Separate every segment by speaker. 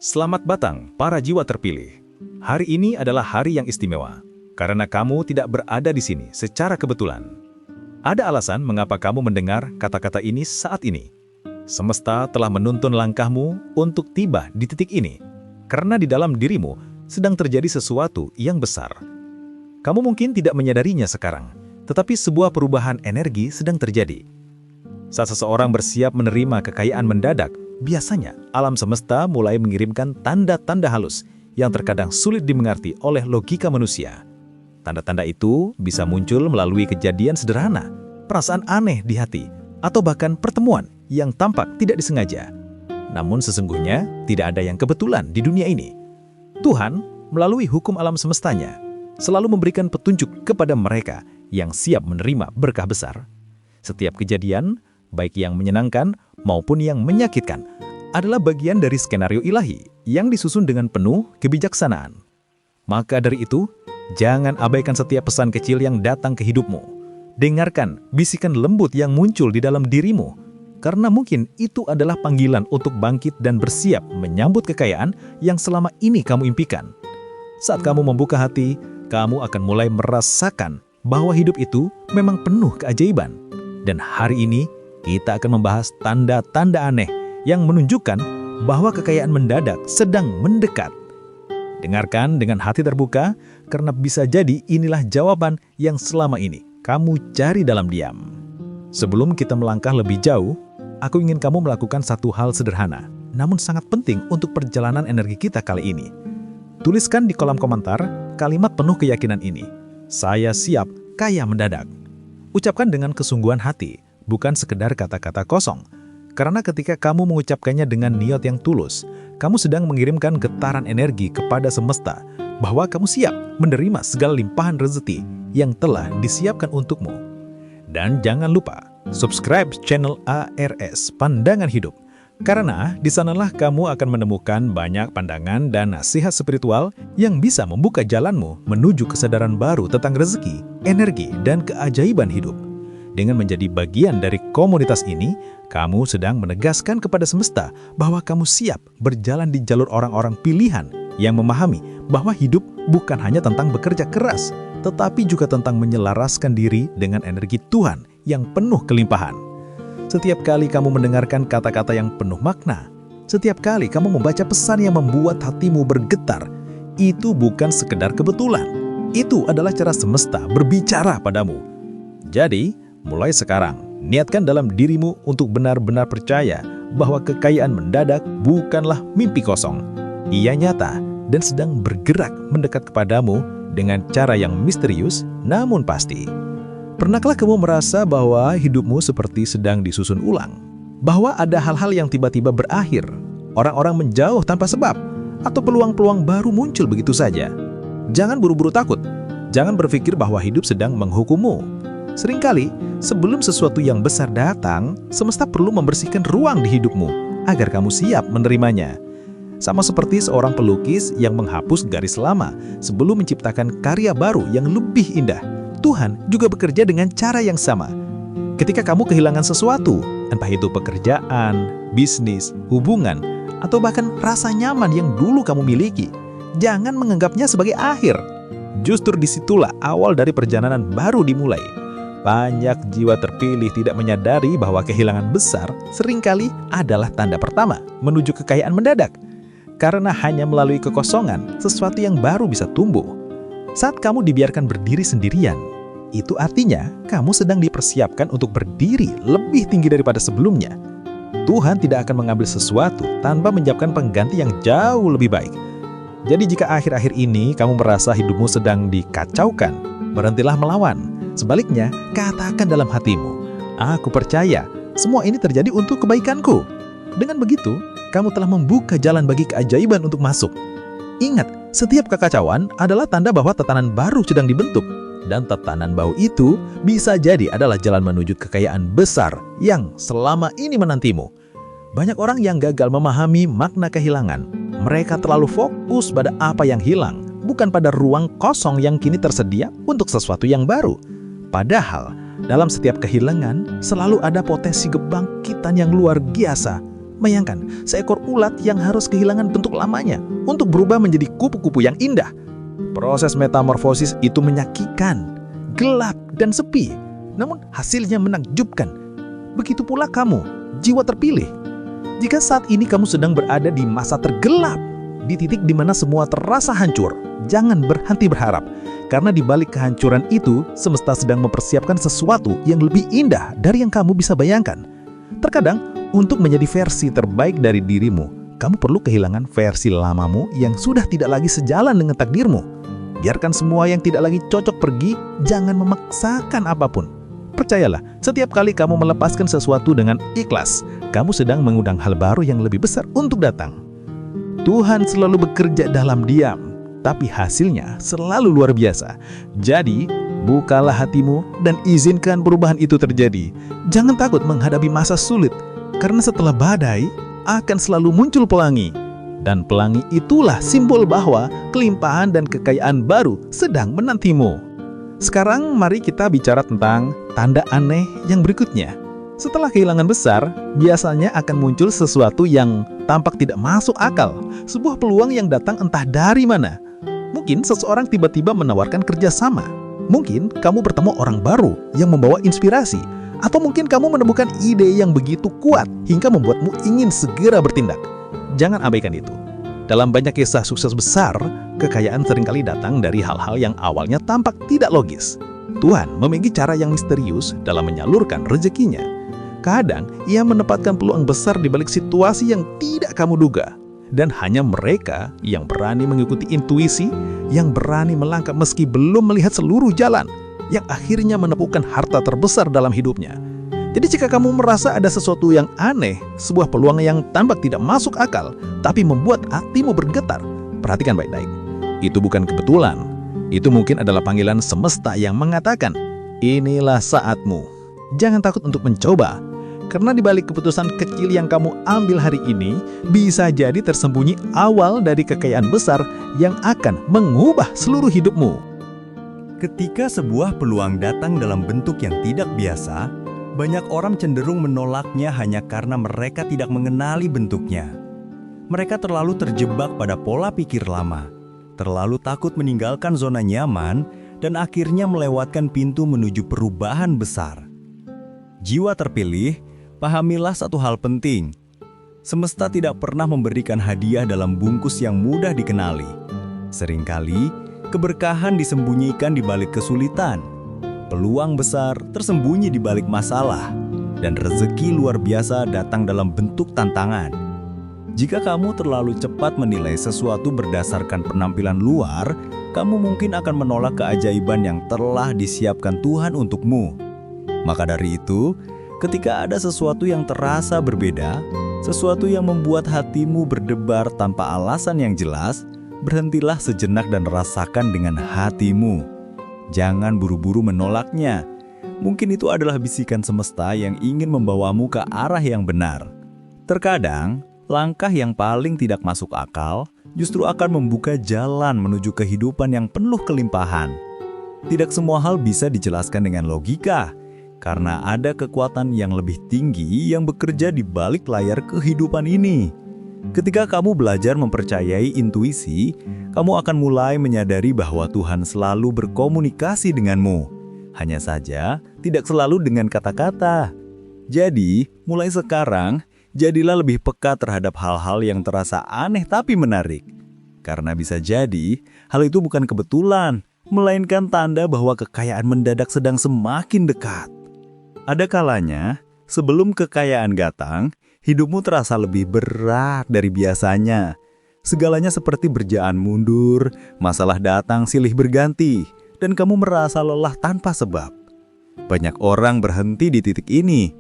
Speaker 1: Selamat datang, para jiwa terpilih. Hari ini adalah hari yang istimewa, karena kamu tidak berada di sini secara kebetulan. Ada alasan mengapa kamu mendengar kata-kata ini saat ini. Semesta telah menuntun langkahmu untuk tiba di titik ini, karena di dalam dirimu sedang terjadi sesuatu yang besar. Kamu mungkin tidak menyadarinya sekarang, tetapi sebuah perubahan energi sedang terjadi. Saat seseorang bersiap menerima kekayaan mendadak, biasanya alam semesta mulai mengirimkan tanda-tanda halus yang terkadang sulit dimengerti oleh logika manusia. Tanda-tanda itu bisa muncul melalui kejadian sederhana, perasaan aneh di hati, atau bahkan pertemuan yang tampak tidak disengaja. Namun sesungguhnya tidak ada yang kebetulan di dunia ini. Tuhan, melalui hukum alam semestanya, selalu memberikan petunjuk kepada mereka yang siap menerima berkah besar. Setiap kejadian, baik yang menyenangkan maupun yang menyakitkan, adalah bagian dari skenario ilahi yang disusun dengan penuh kebijaksanaan. Maka dari itu, jangan abaikan setiap pesan kecil yang datang ke hidupmu. Dengarkan bisikan lembut yang muncul di dalam dirimu, karena mungkin itu adalah panggilan untuk bangkit dan bersiap menyambut kekayaan yang selama ini kamu impikan. Saat kamu membuka hati, kamu akan mulai merasakan bahwa hidup itu memang penuh keajaiban. Dan hari ini, kita akan membahas tanda-tanda aneh yang menunjukkan bahwa kekayaan mendadak sedang mendekat. Dengarkan dengan hati terbuka, karena bisa jadi inilah jawaban yang selama ini kamu cari dalam diam. Sebelum kita melangkah lebih jauh, aku ingin kamu melakukan satu hal sederhana, namun sangat penting untuk perjalanan energi kita kali ini. Tuliskan di kolom komentar kalimat penuh keyakinan ini. Saya siap kaya mendadak. Ucapkan dengan kesungguhan hati, bukan sekedar kata-kata kosong. Karena ketika kamu mengucapkannya dengan niat yang tulus, kamu sedang mengirimkan getaran energi kepada semesta bahwa kamu siap menerima segala limpahan rezeki yang telah disiapkan untukmu. Dan jangan lupa, subscribe channel ARS Pandangan Hidup. Karena di sanalah kamu akan menemukan banyak pandangan dan nasihat spiritual yang bisa membuka jalanmu menuju kesadaran baru tentang rezeki, energi, dan keajaiban hidup. Dengan menjadi bagian dari komunitas ini, kamu sedang menegaskan kepada semesta bahwa kamu siap berjalan di jalur orang-orang pilihan yang memahami bahwa hidup bukan hanya tentang bekerja keras, tetapi juga tentang menyelaraskan diri dengan energi Tuhan yang penuh kelimpahan. Setiap kali kamu mendengarkan kata-kata yang penuh makna, setiap kali kamu membaca pesan yang membuat hatimu bergetar, itu bukan sekedar kebetulan. Itu adalah cara semesta berbicara padamu. Jadi, mulai sekarang, niatkan dalam dirimu untuk benar-benar percaya bahwa kekayaan mendadak bukanlah mimpi kosong. Ia nyata dan sedang bergerak mendekat kepadamu dengan cara yang misterius namun pasti. Pernahkah kamu merasa bahwa hidupmu seperti sedang disusun ulang? Bahwa ada hal-hal yang tiba-tiba berakhir, orang-orang menjauh tanpa sebab, atau peluang-peluang baru muncul begitu saja? Jangan buru-buru takut. Jangan berpikir bahwa hidup sedang menghukummu. Seringkali, sebelum sesuatu yang besar datang, semesta perlu membersihkan ruang di hidupmu agar kamu siap menerimanya. Sama seperti seorang pelukis yang menghapus garis lama sebelum menciptakan karya baru yang lebih indah. Tuhan juga bekerja dengan cara yang sama. Ketika kamu kehilangan sesuatu, entah itu pekerjaan, bisnis, hubungan, atau bahkan rasa nyaman yang dulu kamu miliki, jangan menganggapnya sebagai akhir. Justru disitulah awal dari perjalanan baru dimulai. Banyak jiwa terpilih tidak menyadari bahwa kehilangan besar seringkali adalah tanda pertama menuju kekayaan mendadak. Karena hanya melalui kekosongan, sesuatu yang baru bisa tumbuh. Saat kamu dibiarkan berdiri sendirian, itu artinya kamu sedang dipersiapkan untuk berdiri lebih tinggi daripada sebelumnya. Tuhan tidak akan mengambil sesuatu tanpa menyiapkan pengganti yang jauh lebih baik. Jadi jika akhir-akhir ini kamu merasa hidupmu sedang dikacaukan, berhentilah melawan. Sebaliknya, katakan dalam hatimu, aku percaya semua ini terjadi untuk kebaikanku. Dengan begitu, kamu telah membuka jalan bagi keajaiban untuk masuk. Ingat, setiap kekacauan adalah tanda bahwa tatanan baru sedang dibentuk. Dan tatanan baru itu bisa jadi adalah jalan menuju kekayaan besar yang selama ini menantimu. Banyak orang yang gagal memahami makna kehilangan. Mereka terlalu fokus pada apa yang hilang, bukan pada ruang kosong yang kini tersedia untuk sesuatu yang baru. Padahal, dalam setiap kehilangan selalu ada potensi kebangkitan yang luar biasa.
Speaker 2: Bayangkan, seekor ulat yang harus kehilangan bentuk lamanya untuk berubah menjadi kupu-kupu yang indah. Proses metamorfosis itu menyakitkan, gelap, dan sepi. Namun hasilnya menakjubkan. Begitu pula kamu, jiwa terpilih. Jika saat ini kamu sedang berada di masa tergelap, di titik di mana semua terasa hancur, jangan berhenti berharap. Karena di balik kehancuran itu, semesta sedang mempersiapkan sesuatu yang lebih indah dari yang kamu bisa bayangkan. Terkadang, untuk menjadi versi terbaik dari dirimu, kamu perlu kehilangan versi lamamu yang sudah tidak lagi sejalan dengan takdirmu. Biarkan semua yang tidak lagi cocok pergi, jangan memaksakan apapun. Percayalah, setiap kali kamu melepaskan sesuatu dengan ikhlas, kamu sedang mengundang hal baru yang lebih besar untuk datang. Tuhan selalu bekerja dalam diam, tapi hasilnya selalu luar biasa. Jadi, bukalah hatimu dan izinkan perubahan itu terjadi. Jangan takut menghadapi masa sulit, karena setelah badai akan selalu muncul pelangi. Dan pelangi itulah simbol bahwa kelimpahan dan kekayaan baru sedang menantimu. Sekarang mari kita bicara tentang tanda aneh yang berikutnya. Setelah kehilangan besar, biasanya akan muncul sesuatu yang tampak tidak masuk akal. Sebuah peluang yang datang entah dari mana. Mungkin seseorang tiba-tiba menawarkan kerjasama. Mungkin kamu bertemu orang baru yang membawa inspirasi. Atau mungkin kamu menemukan ide yang begitu kuat hingga membuatmu ingin segera bertindak. Jangan abaikan itu. Dalam banyak kisah sukses besar, kekayaan seringkali datang dari hal-hal yang awalnya tampak tidak logis. Tuhan memiliki cara yang misterius dalam menyalurkan rezekinya. Kadang, ia menempatkan peluang besar di balik situasi yang tidak kamu duga. Dan hanya mereka yang berani mengikuti intuisi, yang berani melangkah meski belum melihat seluruh jalan, yang akhirnya menemukan harta terbesar dalam hidupnya. Jadi jika kamu merasa ada sesuatu yang aneh, sebuah peluang yang tampak tidak masuk akal, tapi membuat hatimu bergetar, perhatikan baik-baik. Itu bukan kebetulan. Itu mungkin adalah panggilan semesta yang mengatakan, inilah saatmu. Jangan takut untuk mencoba. Karena di balik keputusan kecil yang kamu ambil hari ini, bisa jadi tersembunyi awal dari kekayaan besar yang akan mengubah seluruh hidupmu.
Speaker 3: Ketika sebuah peluang datang dalam bentuk yang tidak biasa, banyak orang cenderung menolaknya hanya karena mereka tidak mengenali bentuknya. Mereka terlalu terjebak pada pola pikir lama, terlalu takut meninggalkan zona nyaman, dan akhirnya melewatkan pintu menuju perubahan besar. Jiwa terpilih, pahamilah satu hal penting. Semesta tidak pernah memberikan hadiah dalam bungkus yang mudah dikenali. Seringkali, keberkahan disembunyikan di balik kesulitan. Peluang besar tersembunyi di balik masalah. Dan rezeki luar biasa datang dalam bentuk tantangan. Jika kamu terlalu cepat menilai sesuatu berdasarkan penampilan luar, kamu mungkin akan menolak keajaiban yang telah disiapkan Tuhan untukmu. Maka dari itu, ketika ada sesuatu yang terasa berbeda, sesuatu yang membuat hatimu berdebar tanpa alasan yang jelas, berhentilah sejenak dan rasakan dengan hatimu. Jangan buru-buru menolaknya. Mungkin itu adalah bisikan semesta yang ingin membawamu ke arah yang benar. Terkadang, langkah yang paling tidak masuk akal justru akan membuka jalan menuju kehidupan yang penuh kelimpahan. Tidak semua hal bisa dijelaskan dengan logika, karena ada kekuatan yang lebih tinggi yang bekerja di balik layar kehidupan ini. Ketika kamu belajar mempercayai intuisi, kamu akan mulai menyadari bahwa Tuhan selalu berkomunikasi denganmu. Hanya saja, tidak selalu dengan kata-kata. Jadi, mulai sekarang, jadilah lebih peka terhadap hal-hal yang terasa aneh tapi menarik. Karena bisa jadi, hal itu bukan kebetulan, melainkan tanda bahwa kekayaan mendadak sedang semakin dekat. Ada kalanya, sebelum kekayaan datang, hidupmu terasa lebih berat dari biasanya. Segalanya seperti berjalan mundur, masalah datang silih berganti, dan kamu merasa lelah tanpa sebab. Banyak orang berhenti di titik ini,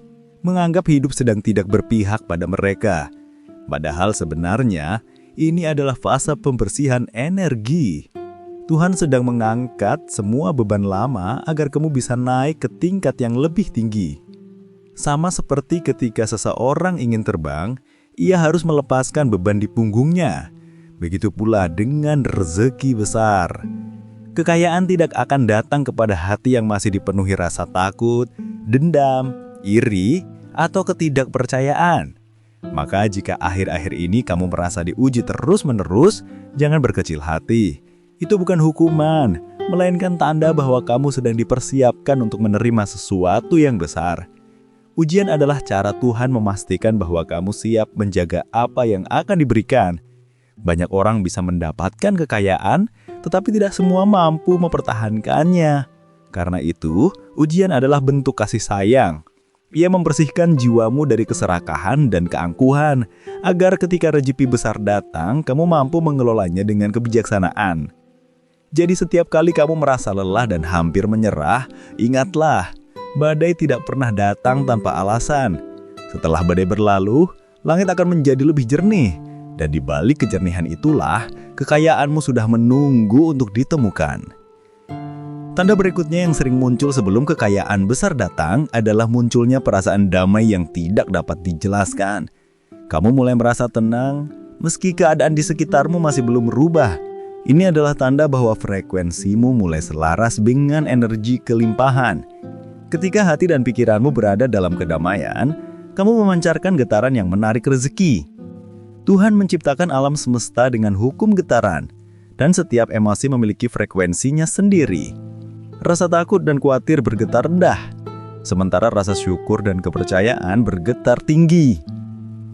Speaker 3: menganggap hidup sedang tidak berpihak pada mereka. Padahal sebenarnya, ini adalah fase pembersihan energi. Tuhan sedang mengangkat semua beban lama agar kamu bisa naik ke tingkat yang lebih tinggi. Sama seperti ketika seseorang ingin terbang, ia harus melepaskan beban di punggungnya. Begitu pula dengan rezeki besar. Kekayaan tidak akan datang kepada hati yang masih dipenuhi rasa takut, dendam, iri, atau ketidakpercayaan. Maka jika akhir-akhir ini kamu merasa diuji terus-menerus, jangan berkecil hati. Itu bukan hukuman, melainkan tanda bahwa kamu sedang dipersiapkan untuk menerima sesuatu yang besar. Ujian adalah cara Tuhan memastikan bahwa kamu siap menjaga apa yang akan diberikan. Banyak orang bisa mendapatkan kekayaan, tetapi tidak semua mampu mempertahankannya. Karena itu, ujian adalah bentuk kasih sayang. Ia membersihkan jiwamu dari keserakahan dan keangkuhan, agar ketika rezeki besar datang, kamu mampu mengelolanya dengan kebijaksanaan. Jadi setiap kali kamu merasa lelah dan hampir menyerah, ingatlah, badai tidak pernah datang tanpa alasan. Setelah badai berlalu, langit akan menjadi lebih jernih. Dan di balik kejernihan itulah, kekayaanmu sudah menunggu untuk ditemukan. Tanda berikutnya yang sering muncul sebelum kekayaan besar datang adalah munculnya perasaan damai yang tidak dapat dijelaskan. Kamu mulai merasa tenang, meski keadaan di sekitarmu masih belum berubah. Ini adalah tanda bahwa frekuensimu mulai selaras dengan energi kelimpahan. Ketika hati dan pikiranmu berada dalam kedamaian, kamu memancarkan getaran yang menarik rezeki. Tuhan menciptakan alam semesta dengan hukum getaran, dan setiap emosi memiliki frekuensinya sendiri. Rasa takut dan khawatir bergetar rendah, sementara rasa syukur dan kepercayaan bergetar tinggi.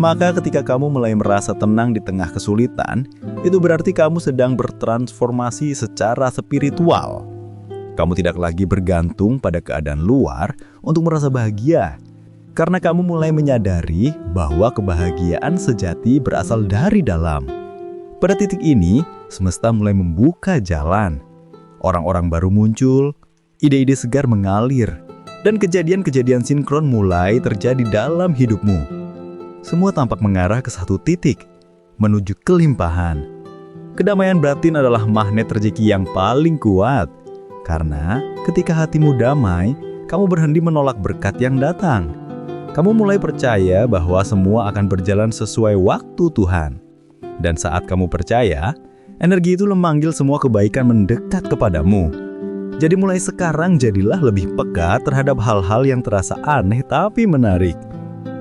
Speaker 3: Maka ketika kamu mulai merasa tenang di tengah kesulitan, itu berarti kamu sedang bertransformasi secara spiritual. Kamu tidak lagi bergantung pada keadaan luar untuk merasa bahagia, karena kamu mulai menyadari bahwa kebahagiaan sejati berasal dari dalam. Pada titik ini, semesta mulai membuka jalan. Orang-orang baru muncul, ide-ide segar mengalir, dan kejadian-kejadian sinkron mulai terjadi dalam hidupmu. Semua tampak mengarah ke satu titik, menuju kelimpahan. Kedamaian batin adalah magnet rezeki yang paling kuat, karena ketika hatimu damai, kamu berhenti menolak berkat yang datang. Kamu mulai percaya bahwa semua akan berjalan sesuai waktu Tuhan. Dan saat kamu percaya, energi itu memanggil semua kebaikan mendekat kepadamu. Jadi mulai sekarang jadilah lebih peka terhadap hal-hal yang terasa aneh tapi menarik.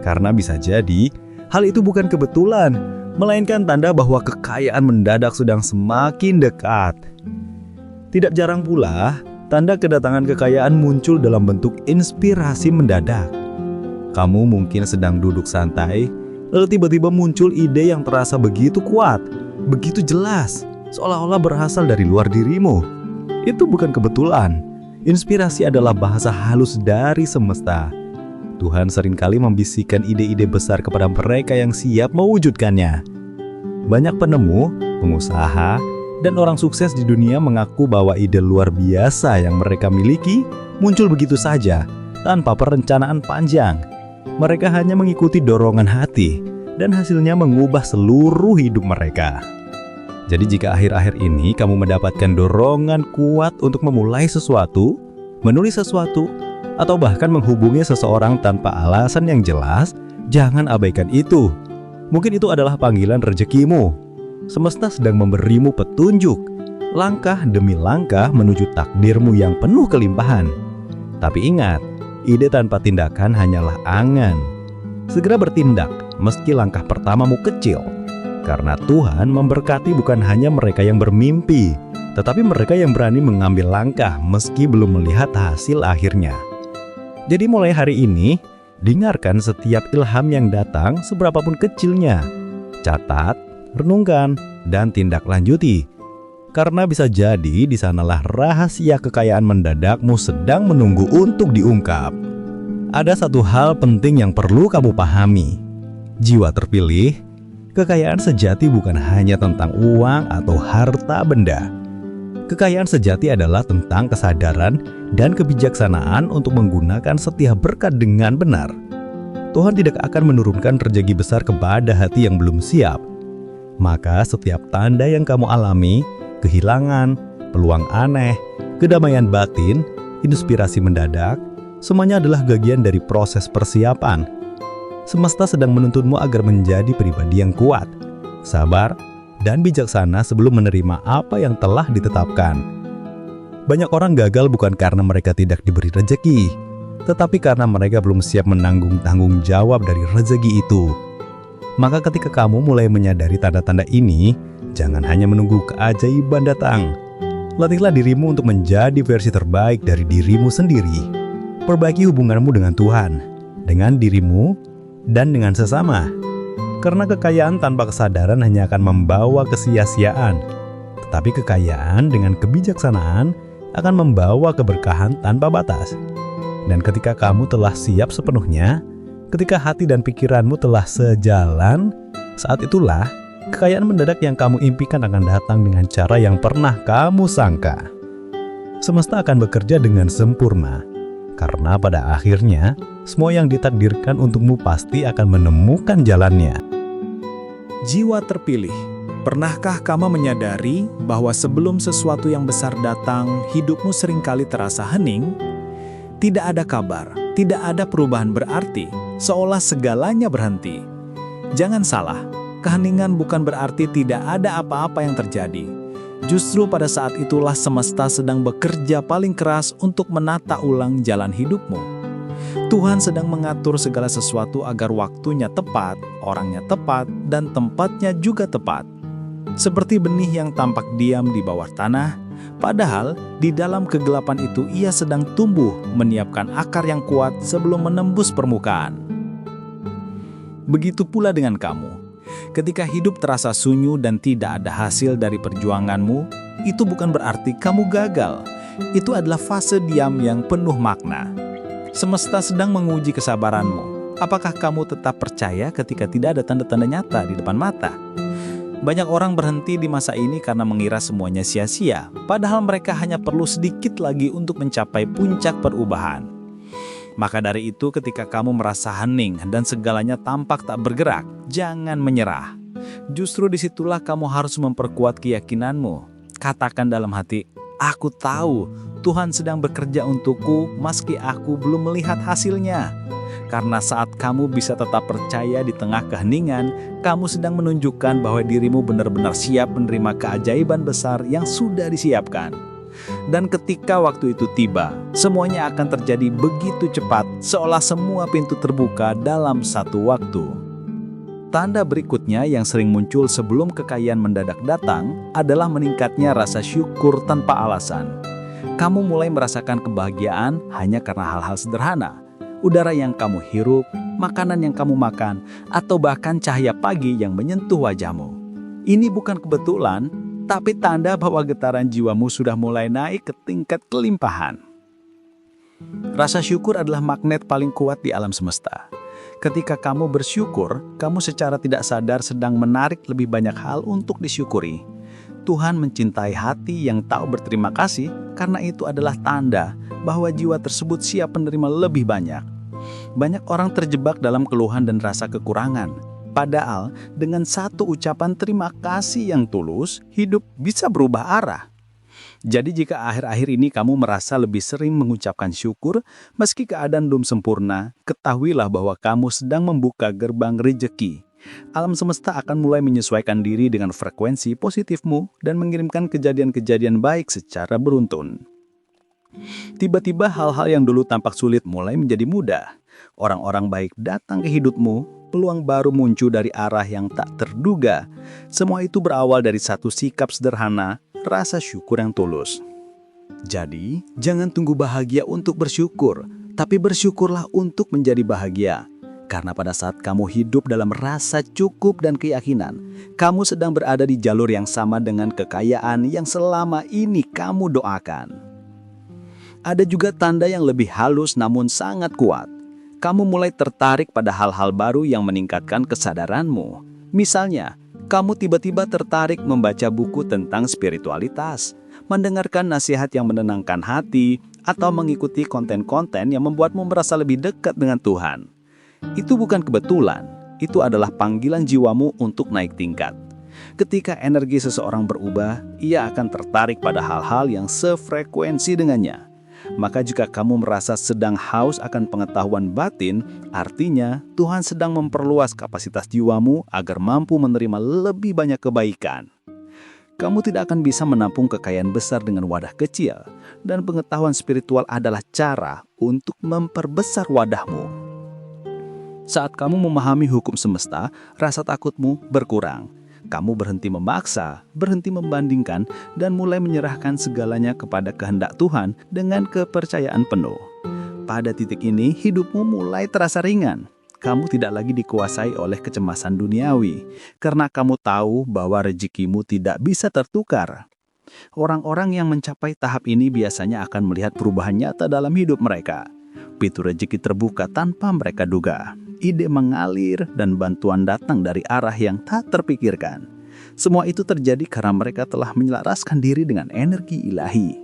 Speaker 3: Karena bisa jadi, hal itu bukan kebetulan, melainkan tanda bahwa kekayaan mendadak sedang semakin dekat. Tidak jarang pula, tanda kedatangan kekayaan muncul dalam bentuk inspirasi mendadak. Kamu mungkin sedang duduk santai, lalu tiba-tiba muncul ide yang terasa begitu kuat, begitu jelas, seolah-olah berasal dari luar dirimu. Itu bukan kebetulan. Inspirasi adalah bahasa halus dari semesta. Tuhan seringkali membisikkan ide-ide besar kepada mereka yang siap mewujudkannya. Banyak penemu, pengusaha, dan orang sukses di dunia mengaku bahwa ide luar biasa yang mereka miliki muncul begitu saja, tanpa perencanaan panjang. Mereka hanya mengikuti dorongan hati, dan hasilnya mengubah seluruh hidup mereka. Jadi jika akhir-akhir ini kamu mendapatkan dorongan kuat untuk memulai sesuatu, menulis sesuatu, atau bahkan menghubungi seseorang tanpa alasan yang jelas, jangan abaikan itu. Mungkin itu adalah panggilan rezekimu. Semesta sedang memberimu petunjuk, langkah demi langkah menuju takdirmu yang penuh kelimpahan. Tapi ingat, ide tanpa tindakan hanyalah angan. Segera bertindak, meski langkah pertamamu kecil. Karena Tuhan memberkati bukan hanya mereka yang bermimpi, tetapi mereka yang berani mengambil langkah meski belum melihat hasil akhirnya. Jadi mulai hari ini, dengarkan setiap ilham yang datang seberapapun kecilnya. Catat, renungkan, dan tindak lanjuti. Karena bisa jadi di sanalah rahasia kekayaan mendadakmu sedang menunggu untuk diungkap. Ada satu hal penting yang perlu kamu pahami. Jiwa terpilih, kekayaan sejati bukan hanya tentang uang atau harta benda. Kekayaan sejati adalah tentang kesadaran dan kebijaksanaan untuk menggunakan setiap berkat dengan benar. Tuhan tidak akan menurunkan rezeki besar kepada hati yang belum siap. Maka setiap tanda yang kamu alami, kehilangan, peluang aneh, kedamaian batin, inspirasi mendadak, semuanya adalah bagian dari proses persiapan. Semesta sedang menuntunmu agar menjadi pribadi yang kuat, sabar, dan bijaksana sebelum menerima apa yang telah ditetapkan. Banyak orang gagal bukan karena mereka tidak diberi rezeki, tetapi karena mereka belum siap menanggung tanggung jawab dari rezeki itu. Maka ketika kamu mulai menyadari tanda-tanda ini, jangan hanya menunggu keajaiban datang. Latihlah dirimu untuk menjadi versi terbaik dari dirimu sendiri. Perbaiki hubunganmu dengan Tuhan, dengan dirimu, dan dengan sesama. Karena kekayaan tanpa kesadaran hanya akan membawa kesia-siaan. Tetapi kekayaan dengan kebijaksanaan akan membawa keberkahan tanpa batas. Dan ketika kamu telah siap sepenuhnya, ketika hati dan pikiranmu telah sejalan, saat itulah kekayaan mendadak yang kamu impikan akan datang dengan cara yang pernah kamu sangka. Semesta akan bekerja dengan sempurna, karena pada akhirnya, semua yang ditakdirkan untukmu pasti akan menemukan jalannya.
Speaker 1: Jiwa terpilih. Pernahkah kamu menyadari bahwa sebelum sesuatu yang besar datang, hidupmu seringkali terasa hening? Tidak ada kabar, tidak ada perubahan berarti, seolah segalanya berhenti. Jangan salah, keheningan bukan berarti tidak ada apa-apa yang terjadi. Justru pada saat itulah semesta sedang bekerja paling keras untuk menata ulang jalan hidupmu. Tuhan sedang mengatur segala sesuatu agar waktunya tepat, orangnya tepat, dan tempatnya juga tepat. Seperti benih yang tampak diam di bawah tanah, padahal di dalam kegelapan itu ia sedang tumbuh, menyiapkan akar yang kuat sebelum menembus permukaan. Begitu pula dengan kamu. Ketika hidup terasa sunyi dan tidak ada hasil dari perjuanganmu, itu bukan berarti kamu gagal. Itu adalah fase diam yang penuh makna. Semesta sedang menguji kesabaranmu. Apakah kamu tetap percaya ketika tidak ada tanda-tanda nyata di depan mata? Banyak orang berhenti di masa ini karena mengira semuanya sia-sia, padahal mereka hanya perlu sedikit lagi untuk mencapai puncak perubahan. Maka dari itu, ketika kamu merasa hening dan segalanya tampak tak bergerak, jangan menyerah. Justru disitulah kamu harus memperkuat keyakinanmu. Katakan dalam hati, "Aku tahu Tuhan sedang bekerja untukku meski aku belum melihat hasilnya." Karena saat kamu bisa tetap percaya di tengah keheningan, kamu sedang menunjukkan bahwa dirimu benar-benar siap menerima keajaiban besar yang sudah disiapkan. Dan ketika waktu itu tiba, semuanya akan terjadi begitu cepat, seolah semua pintu terbuka dalam satu waktu. Tanda berikutnya yang sering muncul sebelum kekayaan mendadak datang adalah meningkatnya rasa syukur tanpa alasan. Kamu mulai merasakan kebahagiaan hanya karena hal-hal sederhana. Udara yang kamu hirup, makanan yang kamu makan, atau bahkan cahaya pagi yang menyentuh wajahmu. Ini bukan kebetulan, tapi tanda bahwa getaran jiwamu sudah mulai naik ke tingkat kelimpahan. Rasa syukur adalah magnet paling kuat di alam semesta. Ketika kamu bersyukur, kamu secara tidak sadar sedang menarik lebih banyak hal untuk disyukuri. Tuhan mencintai hati yang tahu berterima kasih, karena itu adalah tanda bahwa jiwa tersebut siap menerima lebih banyak. Banyak orang terjebak dalam keluhan dan rasa kekurangan. Padahal dengan satu ucapan terima kasih yang tulus, hidup bisa berubah arah. Jadi jika akhir-akhir ini kamu merasa lebih sering mengucapkan syukur, meski keadaan belum sempurna, ketahuilah bahwa kamu sedang membuka gerbang rejeki. Alam semesta akan mulai menyesuaikan diri dengan frekuensi positifmu dan mengirimkan kejadian-kejadian baik secara beruntun. Tiba-tiba hal-hal yang dulu tampak sulit mulai menjadi mudah. Orang-orang baik datang ke hidupmu, peluang baru muncul dari arah yang tak terduga. Semua itu berawal dari satu sikap sederhana, rasa syukur yang tulus. Jadi, jangan tunggu bahagia untuk bersyukur, tapi bersyukurlah untuk menjadi bahagia. Karena pada saat kamu hidup dalam rasa cukup dan keyakinan, kamu sedang berada di jalur yang sama dengan kekayaan yang selama ini kamu doakan. Ada juga tanda yang lebih halus namun sangat kuat. Kamu mulai tertarik pada hal-hal baru yang meningkatkan kesadaranmu. Misalnya, kamu tiba-tiba tertarik membaca buku tentang spiritualitas, mendengarkan nasihat yang menenangkan hati, atau mengikuti konten-konten yang membuatmu merasa lebih dekat dengan Tuhan. Itu bukan kebetulan, itu adalah panggilan jiwamu untuk naik tingkat. Ketika energi seseorang berubah, ia akan tertarik pada hal-hal yang sefrekuensi dengannya. Maka jika kamu merasa sedang haus akan pengetahuan batin, artinya Tuhan sedang memperluas kapasitas jiwamu agar mampu menerima lebih banyak kebaikan. Kamu tidak akan bisa menampung kekayaan besar dengan wadah kecil, dan pengetahuan spiritual adalah cara untuk memperbesar wadahmu.
Speaker 4: Saat kamu memahami hukum semesta, rasa takutmu berkurang. Kamu berhenti memaksa, berhenti membandingkan, dan mulai menyerahkan segalanya kepada kehendak Tuhan dengan kepercayaan penuh. Pada titik ini, hidupmu mulai terasa ringan. Kamu tidak lagi dikuasai oleh kecemasan duniawi, karena kamu tahu bahwa rezekimu tidak bisa tertukar. Orang-orang yang mencapai tahap ini biasanya akan melihat perubahan nyata dalam hidup mereka. Pintu rezeki terbuka tanpa mereka duga. Ide mengalir dan bantuan datang dari arah yang tak terpikirkan. Semua itu terjadi karena mereka telah menyelaraskan diri dengan energi ilahi.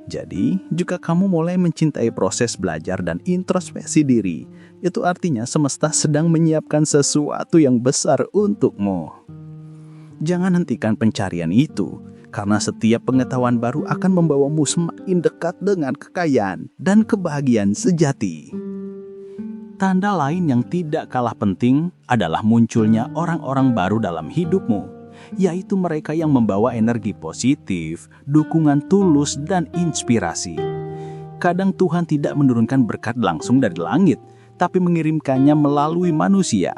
Speaker 4: Jadi, jika kamu mulai mencintai proses belajar dan introspeksi diri, itu artinya semesta sedang menyiapkan sesuatu yang besar untukmu. Jangan hentikan pencarian itu, karena setiap pengetahuan baru akan membawamu semakin dekat dengan kekayaan dan kebahagiaan sejati. Tanda lain yang tidak kalah penting adalah munculnya orang-orang baru dalam hidupmu, yaitu mereka yang membawa energi positif, dukungan tulus, dan inspirasi. Kadang Tuhan tidak menurunkan berkat langsung dari langit, tapi mengirimkannya melalui manusia.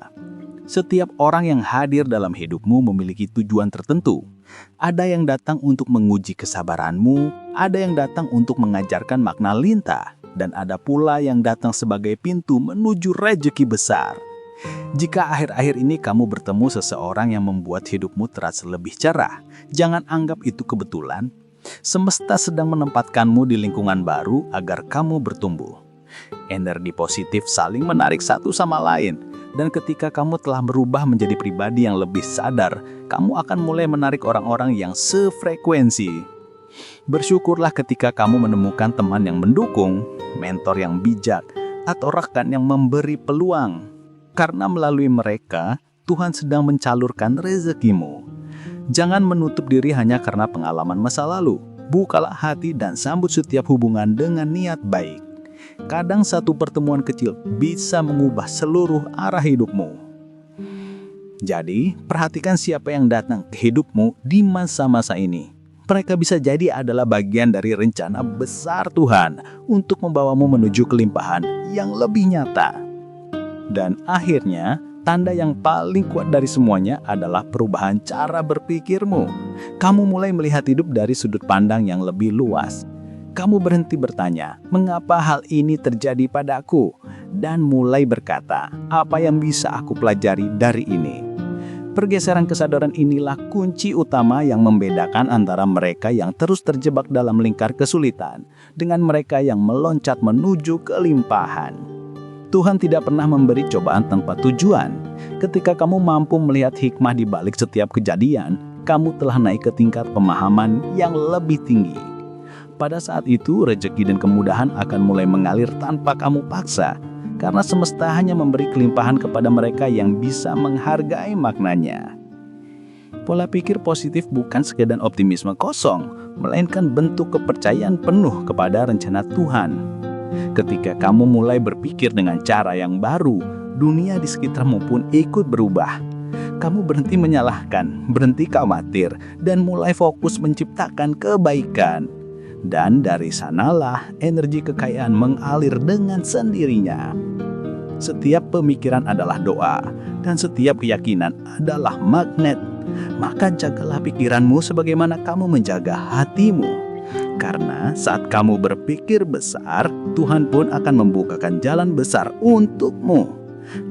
Speaker 4: Setiap orang yang hadir dalam hidupmu memiliki tujuan tertentu. Ada yang datang untuk menguji kesabaranmu, ada yang datang untuk mengajarkan makna lintah, dan ada pula yang datang sebagai pintu menuju rezeki besar. Jika akhir-akhir ini kamu bertemu seseorang yang membuat hidupmu terasa lebih cerah, jangan anggap itu kebetulan. Semesta sedang menempatkanmu di lingkungan baru agar kamu bertumbuh. Energi positif saling menarik satu sama lain, dan ketika kamu telah berubah menjadi pribadi yang lebih sadar, kamu akan mulai menarik orang-orang yang sefrekuensi. Bersyukurlah ketika kamu menemukan teman yang mendukung, mentor yang bijak, atau rekan yang memberi peluang. Karena melalui mereka, Tuhan sedang mencalurkan rezekimu. Jangan menutup diri hanya karena pengalaman masa lalu. Bukalah hati dan sambut setiap hubungan dengan niat baik. Kadang satu pertemuan kecil bisa mengubah seluruh arah hidupmu. Jadi, perhatikan siapa yang datang ke hidupmu di masa-masa ini. Mereka bisa jadi adalah bagian dari rencana besar Tuhan untuk membawamu menuju kelimpahan yang lebih nyata. Dan akhirnya, tanda yang paling kuat dari semuanya adalah perubahan cara berpikirmu. Kamu mulai melihat hidup dari sudut pandang yang lebih luas. Kamu berhenti bertanya, mengapa hal ini terjadi padaku? Dan mulai berkata, apa yang bisa aku pelajari dari ini? Pergeseran kesadaran inilah kunci utama yang membedakan antara mereka yang terus terjebak dalam lingkar kesulitan dengan mereka yang meloncat menuju kelimpahan. Tuhan tidak pernah memberi cobaan tanpa tujuan. Ketika kamu mampu melihat hikmah di balik setiap kejadian, kamu telah naik ke tingkat pemahaman yang lebih tinggi. Pada saat itu, rezeki dan kemudahan akan mulai mengalir tanpa kamu paksa, karena semesta hanya memberi kelimpahan kepada mereka yang bisa menghargai maknanya. Pola pikir positif bukan sekedar optimisme kosong, melainkan bentuk kepercayaan penuh kepada rencana Tuhan. Ketika kamu mulai berpikir dengan cara yang baru, dunia di sekitarmu pun ikut berubah. Kamu berhenti menyalahkan, berhenti khawatir, dan mulai fokus menciptakan kebaikan. Dan dari sanalah energi kekayaan mengalir dengan sendirinya. Setiap pemikiran adalah doa, dan setiap keyakinan adalah magnet. Maka jagalah pikiranmu sebagaimana kamu menjaga hatimu. Karena saat kamu berpikir besar, Tuhan pun akan membukakan jalan besar untukmu.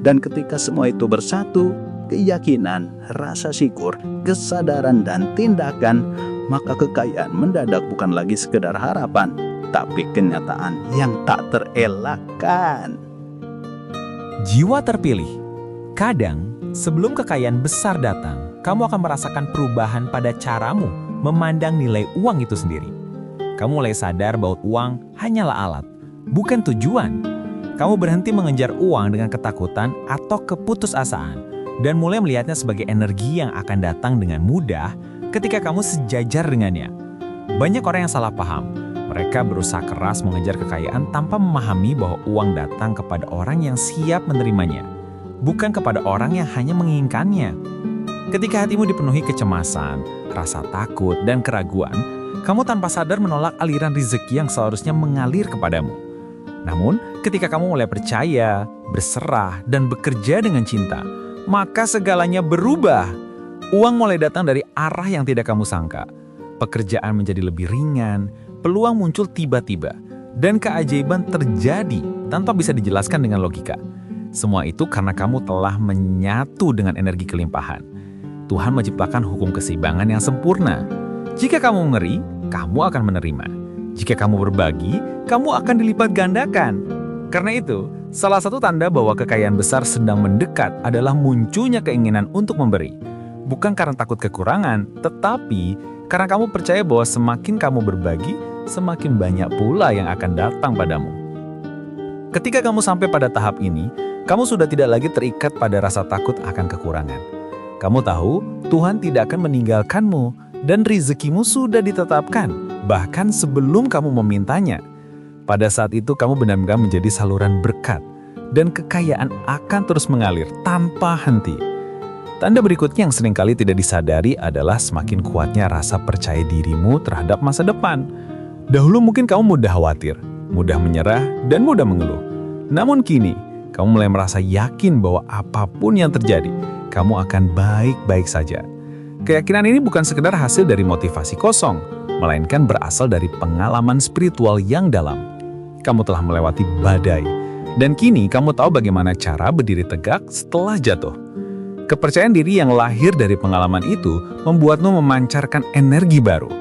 Speaker 4: Dan ketika semua itu bersatu, keyakinan, rasa syukur, kesadaran, dan tindakan, maka kekayaan mendadak bukan lagi sekedar harapan, tapi kenyataan yang tak terelakkan.
Speaker 5: Jiwa terpilih. Kadang, sebelum kekayaan besar datang, kamu akan merasakan perubahan pada caramu memandang nilai uang itu sendiri. Kamu mulai sadar bahwa uang hanyalah alat, bukan tujuan. Kamu berhenti mengejar uang dengan ketakutan atau keputusasaan, dan mulai melihatnya sebagai energi yang akan datang dengan mudah ketika kamu sejajar dengannya. Banyak orang yang salah paham. Mereka berusaha keras mengejar kekayaan tanpa memahami bahwa uang datang kepada orang yang siap menerimanya, bukan kepada orang yang hanya menginginkannya. Ketika hatimu dipenuhi kecemasan, rasa takut, dan keraguan, kamu tanpa sadar menolak aliran rezeki yang seharusnya mengalir kepadamu. Namun, ketika kamu mulai percaya, berserah, dan bekerja dengan cinta, maka segalanya berubah. Uang mulai datang dari arah yang tidak kamu sangka. Pekerjaan menjadi lebih ringan, peluang muncul tiba-tiba, dan keajaiban terjadi tanpa bisa dijelaskan dengan logika. Semua itu karena kamu telah menyatu dengan energi kelimpahan. Tuhan menciptakan hukum keseimbangan yang sempurna. Jika kamu ngeri, kamu akan menerima. Jika kamu berbagi, kamu akan dilipat gandakan. Karena itu, salah satu tanda bahwa kekayaan besar sedang mendekat adalah munculnya keinginan untuk memberi. Bukan karena takut kekurangan, tetapi karena kamu percaya bahwa semakin kamu berbagi, semakin banyak pula yang akan datang padamu. Ketika kamu sampai pada tahap ini, kamu sudah tidak lagi terikat pada rasa takut akan kekurangan. Kamu tahu Tuhan tidak akan meninggalkanmu dan rezekimu sudah ditetapkan, bahkan sebelum kamu memintanya. Pada saat itu kamu benar-benar menjadi saluran berkat, dan kekayaan akan terus mengalir tanpa henti. Tanda berikutnya yang seringkali tidak disadari adalah semakin kuatnya rasa percaya dirimu terhadap masa depan. Dahulu mungkin kamu mudah khawatir, mudah menyerah, dan mudah mengeluh. Namun kini, kamu mulai merasa yakin bahwa apapun yang terjadi, kamu akan baik-baik saja. Keyakinan ini bukan sekedar hasil dari motivasi kosong, melainkan berasal dari pengalaman spiritual yang dalam. Kamu telah melewati badai, dan kini kamu tahu bagaimana cara berdiri tegak setelah jatuh. Kepercayaan diri yang lahir dari pengalaman itu membuatmu memancarkan energi baru.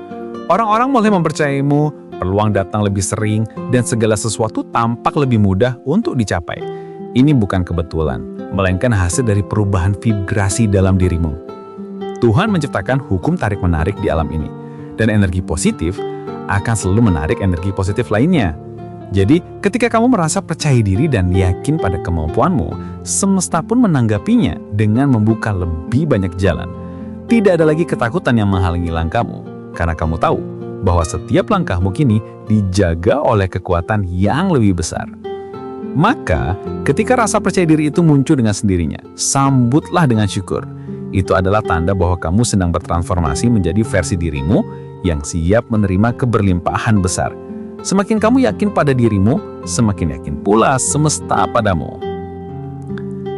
Speaker 5: Orang-orang mulai mempercayaimu, peluang datang lebih sering, dan segala sesuatu tampak lebih mudah untuk dicapai. Ini bukan kebetulan, melainkan hasil dari perubahan vibrasi dalam dirimu. Tuhan menciptakan hukum tarik-menarik di alam ini, dan energi positif akan selalu menarik energi positif lainnya. Jadi, ketika kamu merasa percaya diri dan yakin pada kemampuanmu, semesta pun menanggapinya dengan membuka lebih banyak jalan. Tidak ada lagi ketakutan yang menghalangi langkahmu, karena kamu tahu bahwa setiap langkahmu kini dijaga oleh kekuatan yang lebih besar. Maka, ketika rasa percaya diri itu muncul dengan sendirinya, sambutlah dengan syukur. Itu adalah tanda bahwa kamu sedang bertransformasi menjadi versi dirimu yang siap menerima keberlimpahan besar. Semakin kamu yakin pada dirimu, semakin yakin pula semesta padamu.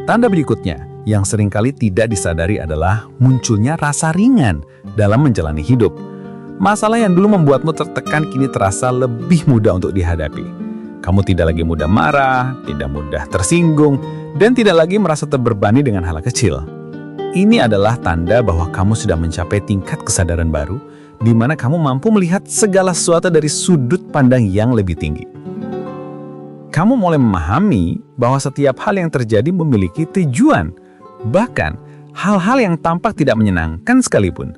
Speaker 5: Tanda berikutnya yang seringkali tidak disadari adalah munculnya rasa ringan dalam menjalani hidup. Masalah yang dulu membuatmu tertekan kini terasa lebih mudah untuk dihadapi. Kamu tidak lagi mudah marah, tidak mudah tersinggung, dan tidak lagi merasa terbebani dengan hal kecil. Ini adalah tanda bahwa kamu sudah mencapai tingkat kesadaran baru, di mana kamu mampu melihat segala sesuatu dari sudut pandang yang lebih tinggi. Kamu mulai memahami bahwa setiap hal yang terjadi memiliki tujuan, bahkan hal-hal yang tampak tidak menyenangkan sekalipun.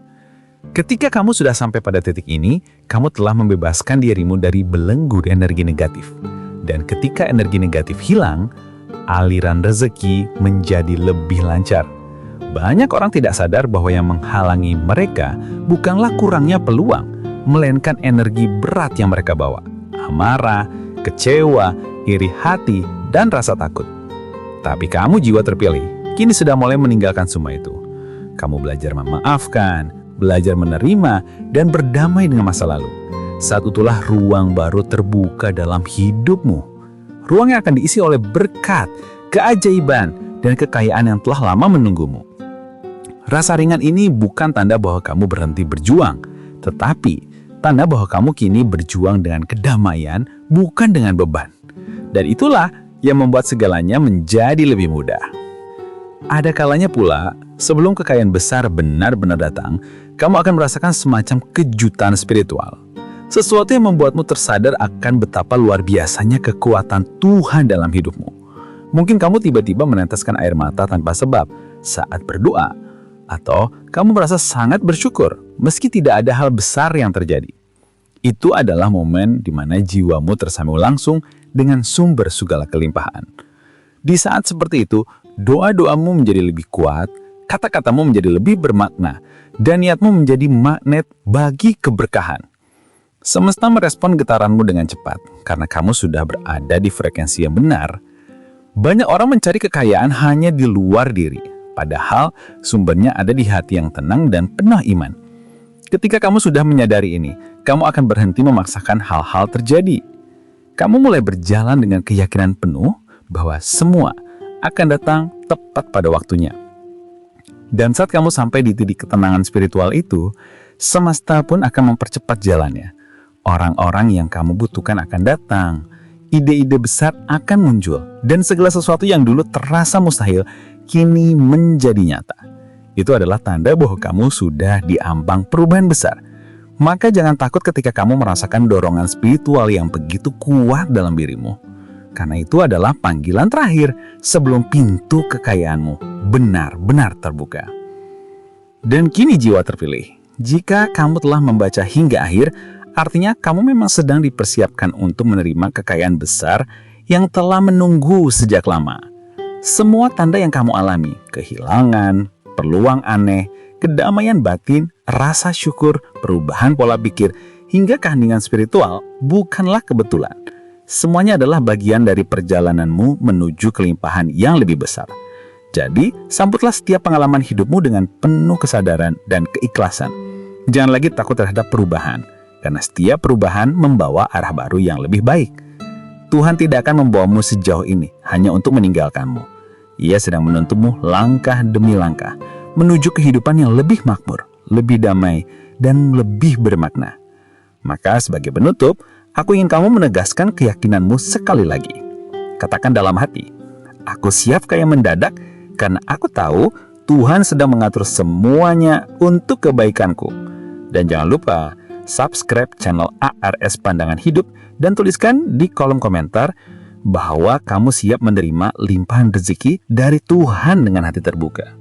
Speaker 5: Ketika kamu sudah sampai pada titik ini, kamu telah membebaskan dirimu dari belenggu energi negatif. Dan ketika energi negatif hilang, aliran rezeki menjadi lebih lancar. Banyak orang tidak sadar bahwa yang menghalangi mereka bukanlah kurangnya peluang, melainkan energi berat yang mereka bawa. Amarah, kecewa, iri hati, dan rasa takut. Tapi kamu jiwa terpilih, kini sudah mulai meninggalkan semua itu. Kamu belajar memaafkan, belajar menerima, dan berdamai dengan masa lalu. Saat itulah ruang baru terbuka dalam hidupmu. Ruang yang akan diisi oleh berkat, keajaiban, dan kekayaan yang telah lama menunggumu. Rasa ringan ini bukan tanda bahwa kamu berhenti berjuang, tetapi tanda bahwa kamu kini berjuang dengan kedamaian, bukan dengan beban. Dan itulah yang membuat segalanya menjadi lebih mudah. Ada kalanya pula, sebelum kekayaan besar benar-benar datang, kamu akan merasakan semacam kejutan spiritual. Sesuatu yang membuatmu tersadar akan betapa luar biasanya kekuatan Tuhan dalam hidupmu. Mungkin kamu tiba-tiba meneteskan air mata tanpa sebab saat berdoa, atau kamu merasa sangat bersyukur meski tidak ada hal besar yang terjadi. Itu adalah momen di mana jiwamu tersambung langsung dengan sumber segala kelimpahan. Di saat seperti itu, doa-doamu menjadi lebih kuat, kata-katamu menjadi lebih bermakna, dan niatmu menjadi magnet bagi keberkahan. Semesta merespon getaranmu dengan cepat karena kamu sudah berada di frekuensi yang benar. Banyak orang mencari kekayaan hanya di luar diri, padahal sumbernya ada di hati yang tenang dan penuh iman. Ketika kamu sudah menyadari ini, kamu akan berhenti memaksakan hal-hal terjadi.
Speaker 4: Kamu mulai berjalan dengan keyakinan penuh bahwa semua akan datang tepat pada waktunya. Dan saat kamu sampai di titik ketenangan spiritual itu, semesta pun akan mempercepat jalannya. Orang-orang yang kamu butuhkan akan datang, ide-ide besar akan muncul, dan segala sesuatu yang dulu terasa mustahil, kini menjadi nyata. Itu adalah tanda bahwa kamu sudah di ambang perubahan besar. Maka jangan takut ketika kamu merasakan dorongan spiritual yang begitu kuat dalam dirimu. Karena itu adalah panggilan terakhir sebelum pintu kekayaanmu benar-benar terbuka. Dan kini jiwa terpilih, jika kamu telah membaca hingga akhir, artinya kamu memang sedang dipersiapkan untuk menerima kekayaan besar yang telah menunggu sejak lama. Semua tanda yang kamu alami, kehilangan, peluang aneh, kedamaian batin, rasa syukur, perubahan pola pikir, hingga keheningan spiritual bukanlah kebetulan. Semuanya adalah bagian dari perjalananmu menuju kelimpahan yang lebih besar. Jadi, sambutlah setiap pengalaman hidupmu dengan penuh kesadaran dan keikhlasan. Jangan lagi takut terhadap perubahan, karena setiap perubahan membawa arah baru yang lebih baik. Tuhan tidak akan membawamu sejauh ini hanya untuk meninggalkanmu. Ia sedang menuntunmu langkah demi langkah, menuju kehidupan yang lebih makmur, lebih damai, dan lebih bermakna. Maka sebagai penutup, aku ingin kamu menegaskan keyakinanmu sekali lagi. Katakan dalam hati, aku siap kaya mendadak karena aku tahu Tuhan sedang mengatur semuanya untuk kebaikanku. Dan jangan lupa, subscribe channel ARS Pandangan Hidup dan tuliskan di kolom komentar bahwa kamu siap menerima limpahan rezeki dari Tuhan dengan hati terbuka.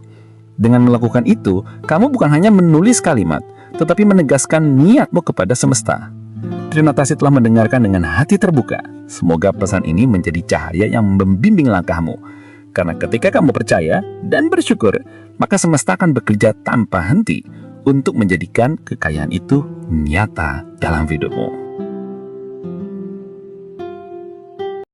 Speaker 4: Dengan melakukan itu, kamu bukan hanya menulis kalimat, tetapi menegaskan niatmu kepada semesta. Terima kasih telah mendengarkan dengan hati terbuka. Semoga pesan ini menjadi cahaya yang membimbing langkahmu. Karena ketika kamu percaya dan bersyukur, maka semesta akan bekerja tanpa henti untuk menjadikan kekayaan itu nyata dalam hidupmu.